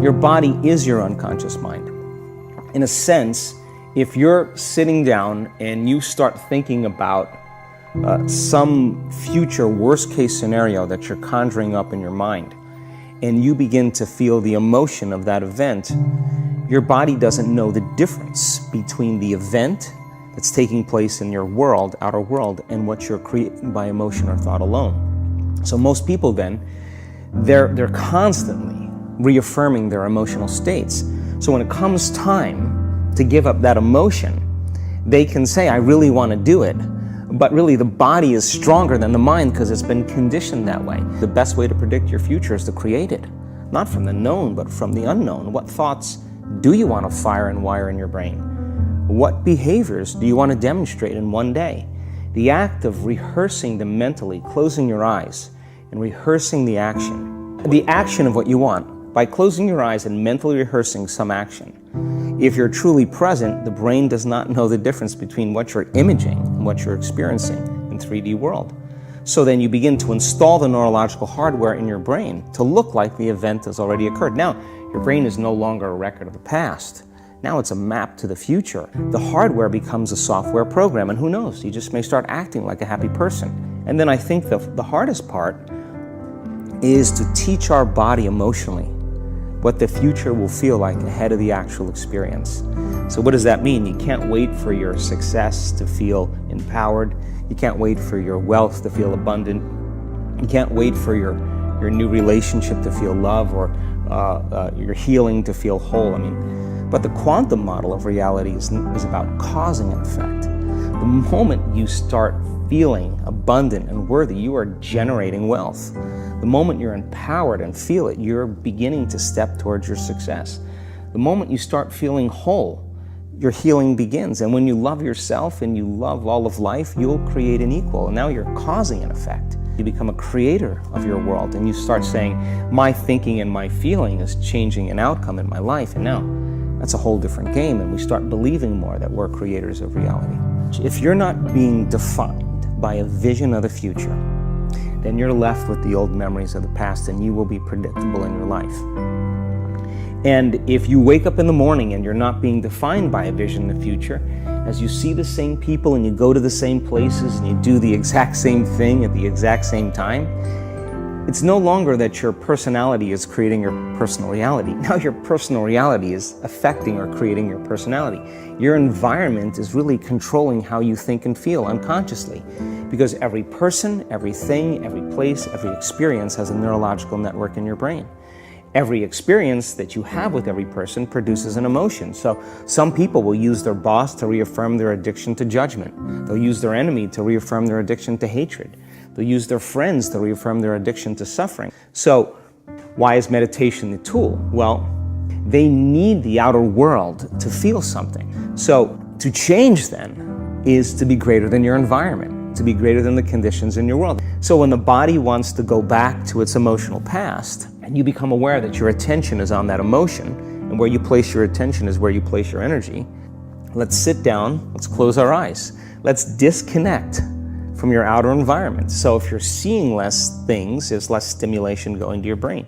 Your body is your unconscious mind. In a sense, if you're sitting down and you start thinking about some future worst-case scenario that you're conjuring up in your mind, and you begin to feel the emotion of that event, your body doesn't know the difference between the event that's taking place in your world, outer world, and what you're creating by emotion or thought alone. So most people then, they're constantly reaffirming their emotional states. So when it comes time to give up that emotion, they can say, I really want to do it, but really the body is stronger than the mind because it's been conditioned that way. The best way to predict your future is to create it, not from the known, but from the unknown. What thoughts do you want to fire and wire in your brain? What behaviors do you want to demonstrate in one day? The act of rehearsing them mentally, closing your eyes, and rehearsing the action of what you want, by closing your eyes and mentally rehearsing some action. If you're truly present, the brain does not know the difference between what you're imaging and what you're experiencing in 3D world. So then you begin to install the neurological hardware in your brain to look like the event has already occurred. Now, your brain is no longer a record of the past. Now it's a map to the future. The hardware becomes a software program, and who knows, you just may start acting like a happy person. And then I think the hardest part is to teach our body emotionally what the future will feel like ahead of the actual experience. So what does that mean? You can't wait for your success to feel empowered. You can't wait for your wealth to feel abundant. You can't wait for your new relationship to feel love, or your healing to feel whole. But the quantum model of reality is about causing an effect. The moment you start feeling abundant and worthy, you are generating wealth. The moment you're empowered and feel it, you're beginning to step towards your success. The moment you start feeling whole, your healing begins. And when you love yourself and you love all of life, you'll create an equal. And now you're causing an effect. You become a creator of your world, and you start saying, my thinking and my feeling is changing an outcome in my life. And now that's a whole different game, and we start believing more that we're creators of reality. If you're not being defined by a vision of the future, then you're left with the old memories of the past, and you will be predictable in your life. And if you wake up in the morning and you're not being defined by a vision of the future, as you see the same people and you go to the same places and you do the exact same thing at the exact same time, it's no longer that your personality is creating your personal reality. Now your personal reality is affecting or creating your personality. Your environment is really controlling how you think and feel unconsciously, because every person, everything, every place, every experience has a neurological network in your brain. Every experience that you have with every person produces an emotion. So some people will use their boss to reaffirm their addiction to judgment. They'll use their enemy to reaffirm their addiction to hatred. They'll use their friends to reaffirm their addiction to suffering. So why is meditation the tool? Well, they need the outer world to feel something. So to change then is to be greater than your environment, to be greater than the conditions in your world. So when the body wants to go back to its emotional past, and you become aware that your attention is on that emotion, and where you place your attention is where you place your energy, let's sit down, let's close our eyes. Let's disconnect from your outer environment. So if you're seeing less things, there's less stimulation going to your brain.